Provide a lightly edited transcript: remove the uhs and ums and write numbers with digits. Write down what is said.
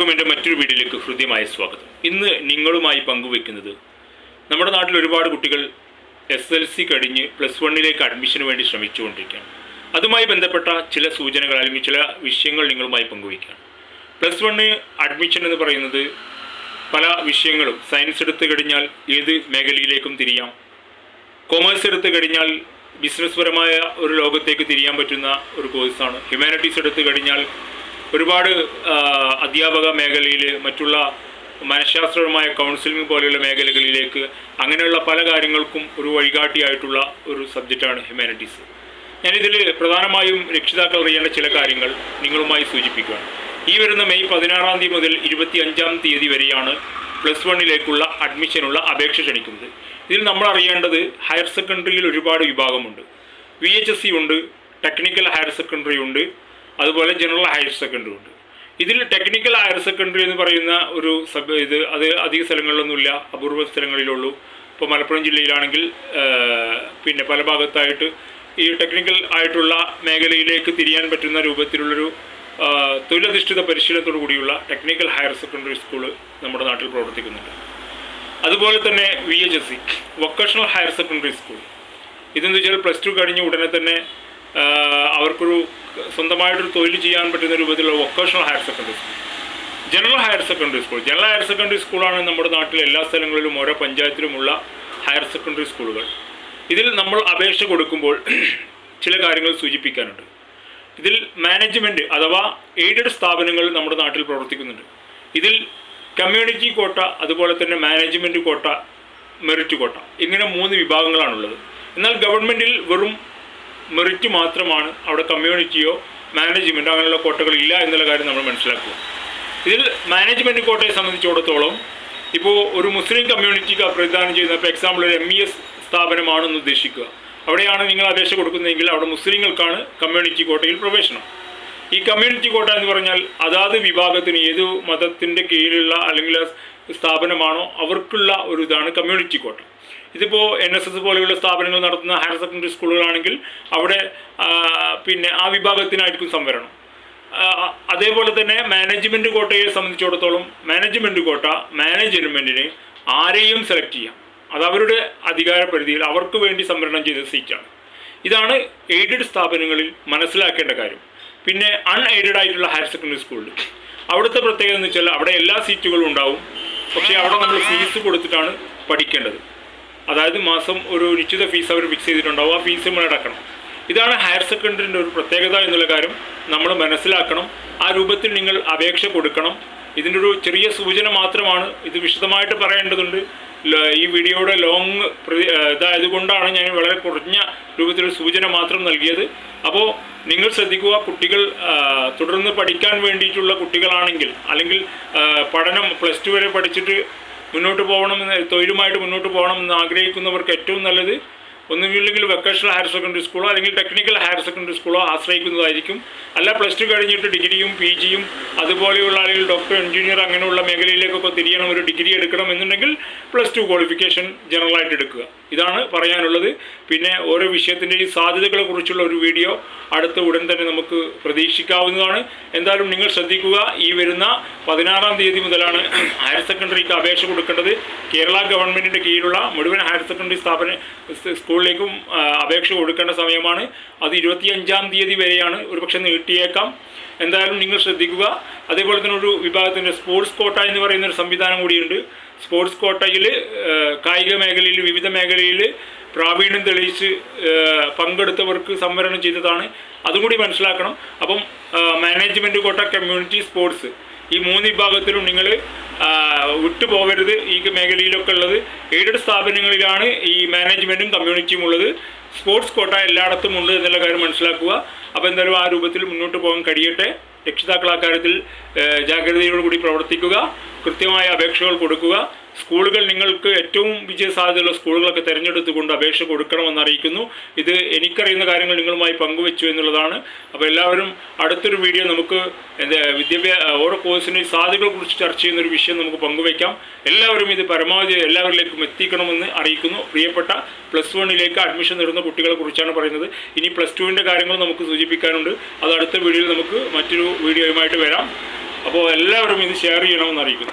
എല്ലാവർക്കും എൻ്റെ മറ്റൊരു വീഡിയോയിലേക്ക് ഹൃദ്യമായ സ്വാഗതം. ഇന്ന് നിങ്ങളുമായി പങ്കുവെക്കുന്നത് നമ്മുടെ നാട്ടിൽ ഒരുപാട് കുട്ടികൾ SLC കഴിഞ്ഞ് +1 അഡ്മിഷന് വേണ്ടി ശ്രമിച്ചുകൊണ്ടിരിക്കുകയാണ്. അതുമായി ബന്ധപ്പെട്ട ചില സൂചനകൾ അല്ലെങ്കിൽ ചില വിഷയങ്ങൾ നിങ്ങളുമായി പങ്കുവയ്ക്കുകയാണ്. +1 അഡ്മിഷൻ എന്ന് പറയുന്നത് പല വിഷയങ്ങളും സയൻസ് എടുത്തു കഴിഞ്ഞാൽ ഏത് മേഖലയിലേക്കും തിരിയാം, കൊമേഴ്സ് എടുത്തു കഴിഞ്ഞാൽ ബിസിനസ് പരമായ ഒരു ലോകത്തേക്ക് തിരിയാൻ പറ്റുന്ന ഒരു കോഴ്സാണ്. ഹ്യൂമാനിറ്റീസ് എടുത്തു കഴിഞ്ഞാൽ ഒരുപാട് അധ്യാപക മേഖലയിൽ മറ്റുള്ള മനഃശാസ്ത്രപരമായ കൗൺസിലിംഗ് പോലെയുള്ള മേഖലകളിലേക്ക് അങ്ങനെയുള്ള പല കാര്യങ്ങൾക്കും ഒരു വഴികാട്ടിയായിട്ടുള്ള ഒരു സബ്ജക്റ്റാണ് ഹ്യൂമാനിറ്റീസ്. ഞാനിതിൽ പ്രധാനമായും രക്ഷിതാക്കൾ അറിയേണ്ട ചില കാര്യങ്ങൾ നിങ്ങളുമായി സൂചിപ്പിക്കുകയാണ്. ഈ വരുന്ന മെയ് 16 മുതൽ 25 വരെയാണ് +1 അഡ്മിഷനുള്ള അപേക്ഷ ക്ഷണിക്കുന്നത്. ഇതിൽ നമ്മൾ അറിയേണ്ടത് ഹയർ സെക്കൻഡറിയിൽ ഒരുപാട് വിഭാഗമുണ്ട്. VHSC ഉണ്ട്, ടെക്നിക്കൽ ഹയർ സെക്കൻഡറി ഉണ്ട്, അതുപോലെ ജനറൽ ഹയർ സെക്കൻഡറി ഉണ്ട്. ഇതിൽ ടെക്നിക്കൽ ഹയർ സെക്കൻഡറി എന്ന് പറയുന്ന ഒരു അത് അധിക സ്ഥലങ്ങളിലൊന്നുമില്ല, അപൂർവ സ്ഥലങ്ങളിലുള്ളൂ. ഇപ്പോൾ മലപ്പുറം ജില്ലയിലാണെങ്കിൽ പിന്നെ പല ഭാഗത്തായിട്ട് ഈ ടെക്നിക്കൽ ആയിട്ടുള്ള മേഖലയിലേക്ക് തിരിയാൻ പറ്റുന്ന രൂപത്തിലുള്ളൊരു തൊഴിലധിഷ്ഠിത പരിശീലനത്തോടു കൂടിയുള്ള ടെക്നിക്കൽ ഹയർ സെക്കൻഡറി സ്കൂൾ നമ്മുടെ നാട്ടിൽ പ്രവർത്തിക്കുന്നുണ്ട്. അതുപോലെ തന്നെ VHSC vocational higher secondary school, ഇതെന്ന് വെച്ചാൽ +2 കഴിഞ്ഞ് ഉടനെ തന്നെ അവർക്കൊരു സ്വന്തമായിട്ടൊരു തൊഴിൽ ചെയ്യാൻ പറ്റുന്ന രൂപത്തിലുള്ള vocational higher secondary school. General higher secondary school, general higher secondary സ്കൂളാണ് നമ്മുടെ നാട്ടിലെ എല്ലാ സ്ഥലങ്ങളിലും ഓരോ പഞ്ചായത്തിലുമുള്ള ഹയർ സെക്കൻഡറി സ്കൂളുകൾ. ഇതിൽ നമ്മൾ അപേക്ഷ കൊടുക്കുമ്പോൾ ചില കാര്യങ്ങൾ സൂചിപ്പിക്കാനുണ്ട്. ഇതിൽ മാനേജ്മെൻറ്റ് അഥവാ എയ്ഡഡ് സ്ഥാപനങ്ങൾ നമ്മുടെ നാട്ടിൽ പ്രവർത്തിക്കുന്നുണ്ട്. ഇതിൽ കമ്മ്യൂണിറ്റി കോട്ട, അതുപോലെ തന്നെ മാനേജ്മെൻറ്റ് കോട്ട, മെറിറ്റ് കോട്ട, ഇങ്ങനെ 3 വിഭാഗങ്ങളാണുള്ളത്. എന്നാൽ ഗവൺമെൻറ്റിൽ വെറും മെറിറ്റ് മാത്രമാണ്, അവിടെ കമ്മ്യൂണിറ്റിയോ മാനേജ്മെൻറ്റോ അങ്ങനെയുള്ള കോട്ടകളില്ല എന്നുള്ള കാര്യം നമ്മൾ മനസ്സിലാക്കുക. ഇതിൽ മാനേജ്മെൻറ്റ് കോട്ടയെ സംബന്ധിച്ചിടത്തോളം ഇപ്പോൾ ഒരു മുസ്ലിം കമ്മ്യൂണിറ്റിക്ക് പ്രതിദാനം ചെയ്യുന്ന, ഇപ്പോൾ എക്സാമ്പിൾ ഒരു MES സ്ഥാപനമാണെന്ന് ഉദ്ദേശിക്കുക. അവിടെയാണ് നിങ്ങൾ അപേക്ഷ കൊടുക്കുന്നതെങ്കിൽ അവിടെ മുസ്ലിങ്ങൾക്കാണ് കമ്മ്യൂണിറ്റി കോട്ടയിൽ പ്രവേശനം. ഈ കമ്മ്യൂണിറ്റി കോട്ട എന്ന് പറഞ്ഞാൽ അതാത് വിഭാഗത്തിന് ഏത് മതത്തിൻ്റെ കീഴിലുള്ള അല്ലെങ്കിൽ സ്ഥാപനമാണോ അവർക്കുള്ള ഒരു ഇതാണ് കമ്മ്യൂണിറ്റി കോട്ട. ഇതിപ്പോൾ NSS പോലെയുള്ള സ്ഥാപനങ്ങൾ നടത്തുന്ന ഹയർ സെക്കൻഡറി സ്കൂളുകളാണെങ്കിൽ അവിടെ പിന്നെ ആ വിഭാഗത്തിനായിരിക്കും സംവരണം. അതേപോലെ തന്നെ മാനേജ്മെൻറ്റ് കോട്ടയെ സംബന്ധിച്ചിടത്തോളം മാനേജ്മെൻറ്റ് കോട്ട മാനേജ്മെൻറ്റിന് ആരെയും സെലക്ട് ചെയ്യാം, അത് അവരുടെ അധികാര പരിധിയിൽ അവർക്ക് വേണ്ടി സംവരണം ചെയ്ത സീറ്റാണ്. ഇതാണ് എയ്ഡഡ് സ്ഥാപനങ്ങളിൽ മനസ്സിലാക്കേണ്ട കാര്യം. പിന്നെ അൺഎയ്ഡഡ് ആയിട്ടുള്ള ഹയർ സെക്കൻഡറി സ്കൂളിൽ അവിടുത്തെ പ്രത്യേകത എന്ന് വെച്ചാൽ അവിടെ എല്ലാ സീറ്റുകളും ഉണ്ടാവും, പക്ഷേ അവിടെ നമ്മൾ ഫീസ് കൊടുത്തിട്ടാണ് പഠിക്കേണ്ടത്. അതായത് മാസം ഒരു നിശ്ചിത ഫീസ് അവർ ഫിക്സ് ചെയ്തിട്ടുണ്ടാവും, ആ ഫീസ് നമ്മൾ അടക്കണം. ഇതാണ് ഹയർ സെക്കൻഡറിൻ്റെ ഒരു പ്രത്യേകത എന്നുള്ള കാര്യം നമ്മൾ മനസ്സിലാക്കണം. ആ രൂപത്തിൽ നിങ്ങൾ അപേക്ഷ കൊടുക്കണം. ഇതിൻ്റെ ഒരു ചെറിയ സൂചന മാത്രമാണ്, ഇത് വിശദമായിട്ട് പറയേണ്ടതുണ്ട്. ഈ വീഡിയോയുടെ ലോങ് ഇതായതുകൊണ്ടാണ് ഞാൻ വളരെ കുറഞ്ഞ രൂപത്തിലൊരു സൂചന മാത്രം നൽകിയത്. അപ്പോൾ നിങ്ങൾ ശ്രദ്ധിക്കുക, കുട്ടികൾ തുടർന്ന് പഠിക്കാൻ വേണ്ടിയിട്ടുള്ള കുട്ടികളാണെങ്കിൽ, അല്ലെങ്കിൽ പഠനം +2 വരെ പഠിച്ചിട്ട് മുന്നോട്ട് പോകണമെന്ന്, തൊഴിലുമായിട്ട് മുന്നോട്ട് പോകണമെന്ന് ആഗ്രഹിക്കുന്നവർക്ക് ഏറ്റവും നല്ലത് ഒന്നുമില്ലെങ്കിൽ വൊക്കേഷണൽ ഹയർ സെക്കൻഡറി സ്കൂളോ അല്ലെങ്കിൽ ടെക്നിക്കൽ ഹയർ സെക്കൻഡറി സ്കൂളോ ആശ്രയിക്കുന്നതായിരിക്കും. അല്ല +2 കഴിഞ്ഞിട്ട് ഡിഗ്രിയും PGയും അതുപോലെയുള്ള അല്ലെങ്കിൽ ഡോക്ടർ, എഞ്ചിനീയർ അങ്ങനെയുള്ള മേഖലയിലേക്കൊക്കെ തിരിയണം, ഒരു ഡിഗ്രി എടുക്കണം എന്നുണ്ടെങ്കിൽ +2 ക്വാളിഫിക്കേഷൻ ജനറലായിട്ട് എടുക്കുക. ഇതാണ് പറയാനുള്ളത്. പിന്നെ ഓരോ വിഷയത്തിൻ്റെയും സാധ്യതകളെ കുറിച്ചുള്ള ഒരു വീഡിയോ അടുത്ത ഉടൻ തന്നെ നമുക്ക് പ്രതീക്ഷിക്കാവുന്നതാണ്. എന്തായാലും നിങ്ങൾ ശ്രദ്ധിക്കുക, ഈ വരുന്ന 16 മുതലാണ് ഹയർ സെക്കൻഡറിക്ക് അപേക്ഷ കൊടുക്കേണ്ടത്. കേരള ഗവൺമെൻറ്റിൻ്റെ കീഴിലുള്ള മുഴുവൻ ഹയർ സെക്കൻഡറി സ്കൂളിലേക്കും അപേക്ഷ കൊടുക്കേണ്ട സമയമാണ്. അത് 25 വരെയാണ്, ഒരുപക്ഷെ നീട്ടിയേക്കാം. എന്തായാലും നിങ്ങൾ ശ്രദ്ധിക്കുക. അതേപോലെ തന്നെ ഒരു വിഭാഗത്തിൻ്റെ സ്പോർട്സ് കോട്ട എന്ന് പറയുന്ന ഒരു സംവിധാനം കൂടിയുണ്ട്. സ്പോർട്സ് കോട്ടയിൽ കായിക മേഖലയിൽ, വിവിധ മേഖലയിൽ പ്രാവീണ്യം തെളിയിച്ച് പങ്കെടുത്തവർക്ക് സംവരണം ചെയ്തതാണ്. അതും കൂടി മനസ്സിലാക്കണം. അപ്പം മാനേജ്മെൻറ്റ് കോട്ട, കമ്മ്യൂണിറ്റി, സ്പോർട്സ്, ഈ 3 വിഭാഗത്തിലും നിങ്ങൾ വിട്ടുപോകരുത്. ഈ മേഖലയിലൊക്കെ ഉള്ളത് എയ്ഡഡ് സ്ഥാപനങ്ങളിലാണ് ഈ മാനേജ്മെൻറ്റും കമ്മ്യൂണിറ്റിയും ഉള്ളത്. സ്പോർട്സ് കോട്ട എല്ലായിടത്തും ഉണ്ട് എന്നുള്ള കാര്യം മനസ്സിലാക്കുക. അപ്പോൾ എന്തായാലും ആ രൂപത്തിൽ മുന്നോട്ട് പോകാൻ കഴിയട്ടെ. രക്ഷിതാക്കൾ ആ കാര്യത്തിൽ ജാഗ്രതയോടുകൂടി പ്രവർത്തിക്കുക, കൃത്യമായ അപേക്ഷകൾ കൊടുക്കുക. സ്കൂളുകൾ നിങ്ങൾക്ക് ഏറ്റവും വിജയസാധ്യതയുള്ള സ്കൂളുകളൊക്കെ തിരഞ്ഞെടുത്തുകൊണ്ട് അപേക്ഷ കൊടുക്കണമെന്ന് അറിയിക്കുന്നു. ഇത് എനിക്കറിയുന്ന കാര്യങ്ങൾ നിങ്ങളുമായി പങ്കുവെച്ചു എന്നുള്ളതാണ്. അപ്പോൾ എല്ലാവരും അടുത്തൊരു വീഡിയോ നമുക്ക് ഓരോ കോഴ്സിൻ്റെ സാധ്യതകളെക്കുറിച്ച് ചർച്ച ചെയ്യുന്നൊരു വിഷയം നമുക്ക് പങ്കുവയ്ക്കാം. എല്ലാവരും ഇത് പരമാവധി എല്ലാവരിലേക്കും എത്തിക്കണമെന്ന് അറിയിക്കുന്നു. പ്രിയപ്പെട്ട +1 അഡ്മിഷൻ നേടുന്ന കുട്ടികളെ കുറിച്ചാണ് പറയുന്നത്. ഇനി +2 കാര്യങ്ങൾ നമുക്ക് സൂചിപ്പിക്കാനുണ്ട്. അത് അടുത്ത വീഡിയോയിൽ നമുക്ക് മറ്റൊരു വീഡിയോയുമായിട്ട് വരാം. അപ്പോൾ എല്ലാവരും ഇത് ഷെയർ ചെയ്യണമെന്ന് അറിയിക്കുന്നു.